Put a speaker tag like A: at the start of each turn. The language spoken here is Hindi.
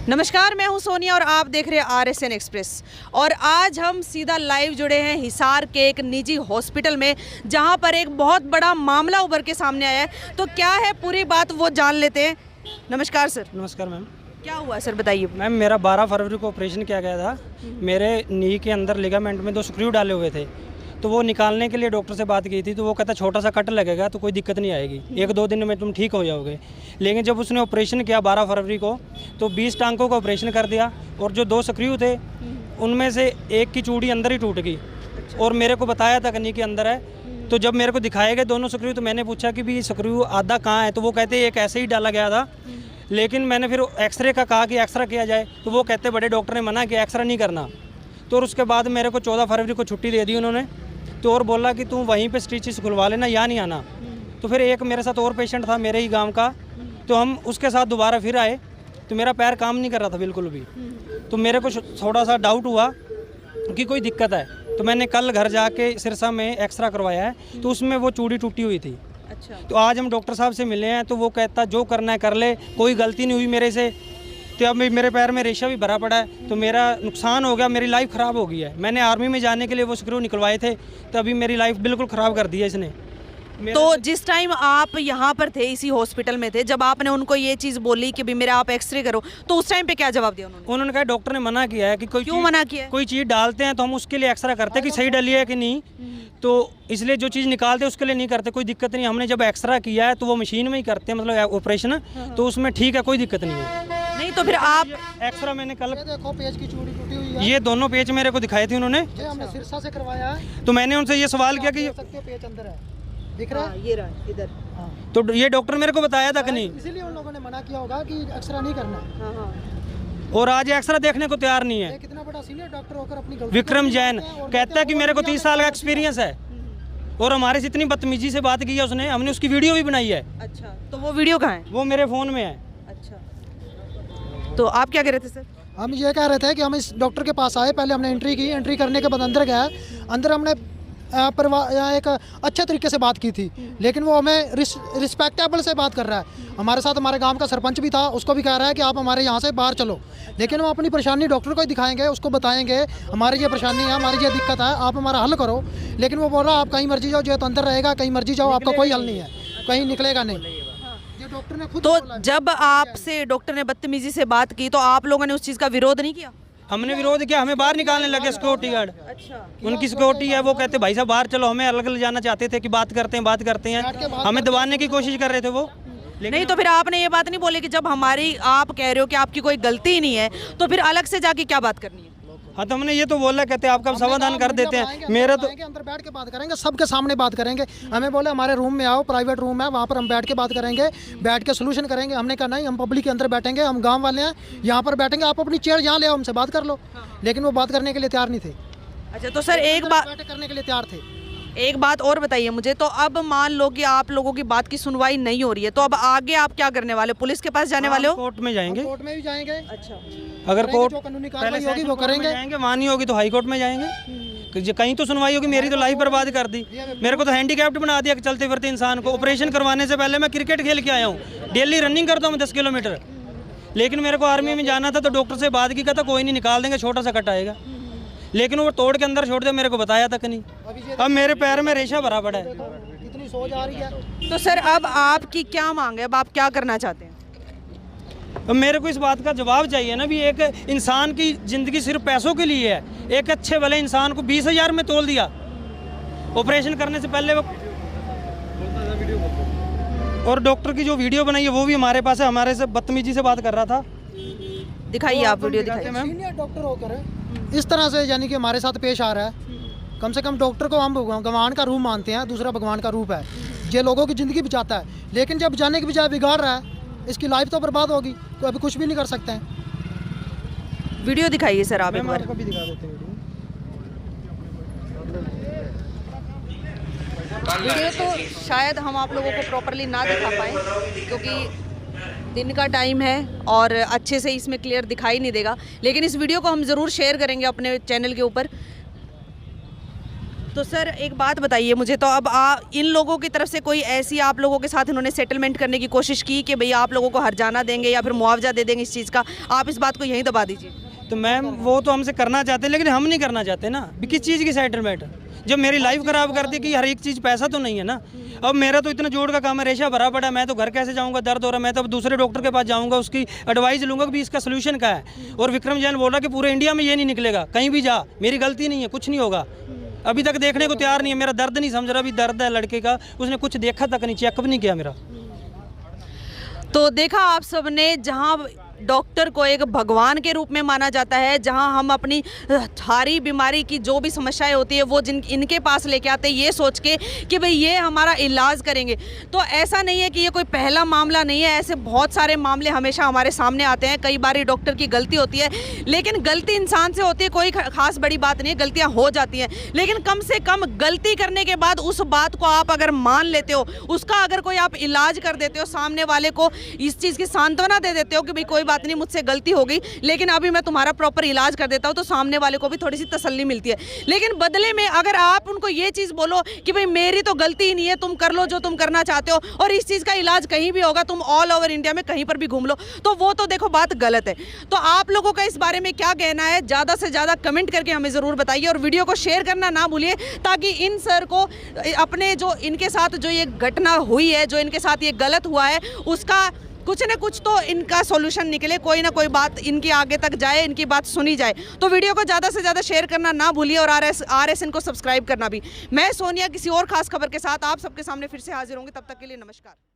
A: नमस्कार, मैं हूं सोनिया और आप देख रहे हैं RSN एक्सप्रेस। और आज हम सीधा लाइव जुड़े हैं हिसार के एक निजी हॉस्पिटल में, जहां पर एक बहुत बड़ा मामला उभर के सामने आया है। तो क्या है पूरी बात वो जान लेते हैं। नमस्कार सर।
B: नमस्कार मैम।
A: क्या हुआ सर, बताइए।
B: मैम मेरा 12 फरवरी को ऑपरेशन किया गया था। मेरे नी के अंदर लिगामेंट में 2 स्क्रू डाले हुए थे, तो वो निकालने के लिए डॉक्टर से बात की थी, तो वो कहता छोटा सा कट लगेगा तो कोई दिक्कत नहीं आएगी, 1-2 दिन में तुम ठीक हो जाओगे। लेकिन जब उसने ऑपरेशन किया 12 फरवरी को, तो 20 टांकों का ऑपरेशन कर दिया और जो 2 स्क्रू थे उनमें से एक की चूड़ी अंदर ही टूट गई। और मेरे को बताया था नी के अंदर है, तो जब मेरे को दिखाए गए दोनों स्क्रू, तो मैंने पूछा कि भी स्क्रू आधा कहाँ है, तो वो कहते एक ऐसे ही डाला गया था। लेकिन मैंने फिर एक्सरे का कहा कि एक्सरा किया जाए, तो वो कहते बड़े डॉक्टर ने मना कि एक्सरा नहीं करना। तो और उसके बाद मेरे को 14 फरवरी को छुट्टी दे दी उन्होंने, तो और बोला कि तू वहीं पे स्टिचेस खुलवा लेना, यहाँ नहीं आना। तो फिर एक मेरे साथ और पेशेंट था मेरे ही गांव का, तो हम उसके साथ दोबारा फिर आए, तो मेरा पैर काम नहीं कर रहा था बिल्कुल भी। तो मेरे को थोड़ा सा डाउट हुआ कि कोई दिक्कत है, तो मैंने कल घर जाके सिरसा में एक्सरा करवाया है, तो उसमें वो चूड़ी टूटी हुई थी।
A: अच्छा।
B: तो आज हम डॉक्टर साहब से मिले हैं, तो वो कहता जो करना है कर ले, कोई गलती नहीं हुई मेरे से। तो अब मेरे पैर में रेशा भी भरा पड़ा है, तो मेरा नुकसान हो गया, मेरी लाइफ ख़राब हो गई है। मैंने आर्मी में जाने के लिए वो स्क्रू निकलवाए थे, तो अभी मेरी लाइफ बिल्कुल ख़राब कर दी है इसने।
A: तो जिस टाइम आप यहाँ पर थे, इसी हॉस्पिटल में थे, जब आपने उनको ये चीज़ बोली कि भी मेरा आप एक्सरे करो, तो उस टाइम पे क्या जवाब दिया उन्होंने?
B: उन्होंने कहा डॉक्टर ने मना किया है कि
A: क्यों मना किया?
B: कोई चीज़ डालते हैं तो हम उसके लिए एक्सरा करते हैं कि सही डली है कि नहीं, तो इसलिए जो चीज़ निकालते हैं उसके लिए नहीं करते, कोई दिक्कत नहीं। हमने जब एक्सरा किया है तो वो मशीन में ही करते हैं, मतलब ऑपरेशन, तो उसमें ठीक है, कोई दिक्कत नहीं है।
A: नहीं तो फिर आप
B: एक्सरा मैंने कल
C: देखो पेज की चूड़ी टूटी हुई है।
B: ये दोनों पेज मेरे को दिखाए थे उन्होंने,
C: ये हमने सिरसा से करवाया है।
B: तो मैंने उनसे ये सवाल किया कि
C: देख सकते हो पेज अंदर है, दिख रहा है?
A: ये रहा इधर।
B: तो ये डॉक्टर मेरे को बताया था कि नहीं,
C: इसीलिए उन लोगों ने मना किया होगा कि एक्सरा नहीं करना है।
B: और आज एक्सरा देखने को तैयार नहीं है।
C: ये कितना बड़ा सीनियर डॉक्टर होकर अपनी गलती
B: विक्रम
C: को
B: जैन
C: मानते हैं और
B: कहता है कि मेरे को 30 साल का एक्सपीरियंस है, और हमारे से इतनी बदतमीजी से बात की है उसने, हमने उसकी वीडियो भी बनाई है।
A: अच्छा, तो वो वीडियो कहाँ है?
B: वो मेरे फ़ोन में है।
A: अच्छा, तो आप क्या कह रहे थे सर?
C: हम ये कह रहे थे कि हम इस डॉक्टर के पास आए, पहले हमने एंट्री की, एंट्री करने के बाद अंदर गया, अंदर हमने एक अच्छे तरीके से बात की थी, लेकिन वो हमें रिस्पेक्टेबल से बात कर रहा है। हमारे साथ हमारे गांव का सरपंच भी था, उसको भी कह रहा है कि आप हमारे यहाँ से बाहर चलो, लेकिन हम अपनी परेशानी डॉक्टर को ही दिखाएंगे, उसको बताएंगे हमारी ये परेशानी है, हमारी ये दिक्कत है, आप हमारा हल करो। लेकिन वो बोल रहा आप कहीं मर्जी जाओ, जो तो अंदर रहेगा, कहीं मर्जी जाओ, आपका कोई हल नहीं है, कहीं निकलेगा नहीं। ये डॉक्टर ने खुद
A: तो
C: बोला है।
A: जब आपसे डॉक्टर ने बदतमीजी से बात की, तो आप लोगों ने उस चीज़ का विरोध नहीं किया?
B: हमने विरोध किया, हमें बाहर निकालने लगे सिक्योरिटी गार्ड।
A: अच्छा।
B: उनकी सिक्योरिटी है, वो कहते भाई साहब बाहर चलो, हमें अलग ले जाना चाहते थे कि बात करते हैं, हमें दबाने की कोशिश कर रहे थे वो।
A: नहीं तो फिर आपने ये बात नहीं बोली कि जब हमारी, आप कह रहे हो कि आपकी कोई गलती ही नहीं है, तो फिर अलग से जाके क्या बात करनी है?
B: हाँ, तो हमने ये तो बोला, कहते आपका समाधान कर देते हैं। मेरा तो
C: अंदर बैठ के बात करेंगे, सबके सामने बात करेंगे। हमें बोले हमारे रूम में आओ, प्राइवेट रूम है, वहाँ पर हम बैठ के बात करेंगे, बैठ के सोल्यूशन करेंगे। हमने कहा नहीं, हम पब्लिक के अंदर बैठेंगे, हम गांव वाले हैं, यहाँ पर बैठेंगे, आप अपनी चेयर यहाँ ले आओ, हमसे बात कर लो। लेकिन वो बात करने के लिए तैयार नहीं थे।
A: अच्छा, तो सर एक बात
C: करने के लिए तैयार थे।
A: एक बात और बताइए मुझे, तो अब मान लो कि आप लोगों की बात की सुनवाई नहीं हो रही है, तो अब आगे आप क्या करने वाले हो? पुलिस के पास जाने वाले हो?
B: कोर्ट में जाएंगे।
C: कोर्ट में भी जाएंगे।
A: अच्छा।
B: अगर कोर्ट
C: जो कानूनी
B: पहले
C: कार्रवाई होगी
B: सेशन
C: वो
B: कोर्ट में
C: करेंगे।
B: जाएंगे, वहाँ नहीं होगी तो हाई कोर्ट में जाएंगे, कहीं तो सुनवाई होगी। मेरी तो लाइफ बर्बाद कर दी, मेरे को तो हैंडीकैप्ड बना दिया चलते फिरते इंसान को। ऑपरेशन करवाने से पहले मैं क्रिकेट खेल के आया हूँ, डेली रनिंग करता हूँ 10 किलोमीटर। लेकिन मेरे को आर्मी में जाना था, तो डॉक्टर से बात की, कहता कोई नहीं, निकाल देंगे, छोटा सा कट आएगा। लेकिन वो तोड़ के अंदर छोड़ दे, मेरे को बताया तक नहीं। अब मेरे पैर में रेशा भरा पड़ा है।
C: कितनी सोच आ रही है।
A: तो सर अब आपकी क्या मांग है, अब आप क्या करना चाहते हैं?
B: अब मेरे को इस बात का जवाब चाहिए ना, भी एक इंसान की ज़िंदगी सिर्फ पैसों के लिए है। एक अच्छे भले इंसान को 20,000 में तोल दिया ऑपरेशन करने से पहले वो। और डॉक्टर की जो वीडियो बनाई है वो भी हमारे पास है, हमारे से बदतमीजी से बात कर रहा था।
A: दिखाइए, आप वीडियो दिखाइए।
C: सीनियर डॉक्टर होकर इस तरह से यानी कि हमारे साथ पेश आ रहा है। कम से कम डॉक्टर को हम भगवान का रूप मानते हैं, दूसरा भगवान का रूप है, ये लोगों की ज़िंदगी बचाता है। लेकिन जब जाने की बजाय बिगाड़ रहा है, इसकी लाइफ तो बर्बाद होगी, तो अभी कुछ भी नहीं कर सकते हैं।
A: वीडियो दिखाइए सर आप एक बार।
B: आपको भी दिखा देते हैं
A: वीडियो तो शायद हम आप लोगों को प्रॉपरली ना दिखा पाएँ, क्योंकि दिन का टाइम है और अच्छे से इसमें क्लियर दिखाई नहीं देगा, लेकिन इस वीडियो को हम ज़रूर शेयर करेंगे अपने चैनल के ऊपर। तो सर एक बात बताइए मुझे, तो अब इन लोगों की तरफ से कोई ऐसी आप लोगों के साथ इन्होंने सेटलमेंट करने की कोशिश की कि भैया आप लोगों को हर्जाना देंगे या फिर मुआवजा दे देंगे इस चीज़ का? आप इस बात को यहीं दबा दीजिए।
B: तो मैम वो तो हमसे करना चाहते हैं, लेकिन हम नहीं करना चाहते ना। भी किस चीज़ की सेटलमेंट? जब मेरी लाइफ ख़राब कर दी कि हर एक चीज़ पैसा तो नहीं है ना। अब मेरा तो इतना जोड़ का काम है, रेशा भरा पड़ा है, मैं तो घर कैसे जाऊंगा, दर्द हो रहा है, मैं तो अब दूसरे डॉक्टर के पास जाऊंगा, उसकी एडवाइस लूंगा कि भी इसका सोल्यूशन क्या है। और विक्रम जैन बोल रहा कि पूरे इंडिया में ये नहीं निकलेगा, कहीं भी जा, मेरी गलती नहीं है, कुछ नहीं होगा। अभी तक देखने को तैयार नहीं है, मेरा दर्द नहीं समझ रहा। अभी दर्द है लड़के का, उसने कुछ देखा तक नहीं, चेकअप नहीं किया मेरा।
A: तो देखा आप सबने, जहां डॉक्टर को एक भगवान के रूप में माना जाता है, जहां हम अपनी सारी बीमारी की जो भी समस्याएं होती है वो इनके पास लेके आते हैं ये सोच के कि भाई ये हमारा इलाज करेंगे। तो ऐसा नहीं है कि ये कोई पहला मामला नहीं है, ऐसे बहुत सारे मामले हमेशा हमारे सामने आते हैं। कई बार डॉक्टर की गलती होती है, लेकिन गलती इंसान से होती है, कोई खास बड़ी बात नहीं है, गलतियाँ हो जाती हैं। लेकिन कम से कम गलती करने के बाद उस बात को आप अगर मान लेते हो, उसका अगर कोई आप इलाज कर देते हो, सामने वाले को इस चीज़ की सांत्वना दे देते हो कि भाई कोई बात नहीं, मुझसे गलती हो गई, लेकिन अभी मैं तुम्हारा प्रॉपर इलाज कर देता हूं, तो सामने वाले को भी थोड़ी सी तसल्ली मिलती है। लेकिन बदले में अगर आप उनको ये चीज़ बोलो कि भाई मेरी तो गलती ही नहीं है, तुम कर लो जो तुम करना चाहते हो और इस चीज़ का इलाज कहीं भी होगा, तुम ऑल ओवर इंडिया में कहीं पर भी घूम लो, तो वो तो देखो बात गलत है। तो आप लोगों का इस बारे में क्या कहना है, ज़्यादा से ज़्यादा कमेंट करके हमें ज़रूर बताइए और वीडियो को शेयर करना ना भूलिए, ताकि इन सर को अपने जो इनके साथ जो ये घटना हुई है, जो इनके साथ ये गलत हुआ है, उसका कुछ ना कुछ तो इनका सॉल्यूशन निकले, कोई ना कोई बात इनके आगे तक जाए, इनकी बात सुनी जाए। तो वीडियो को ज़्यादा से ज़्यादा शेयर करना ना भूलिए और RSN को सब्सक्राइब करना भी। मैं सोनिया किसी और खास खबर के साथ आप सबके सामने फिर से हाजिर होंगी, तब तक के लिए नमस्कार।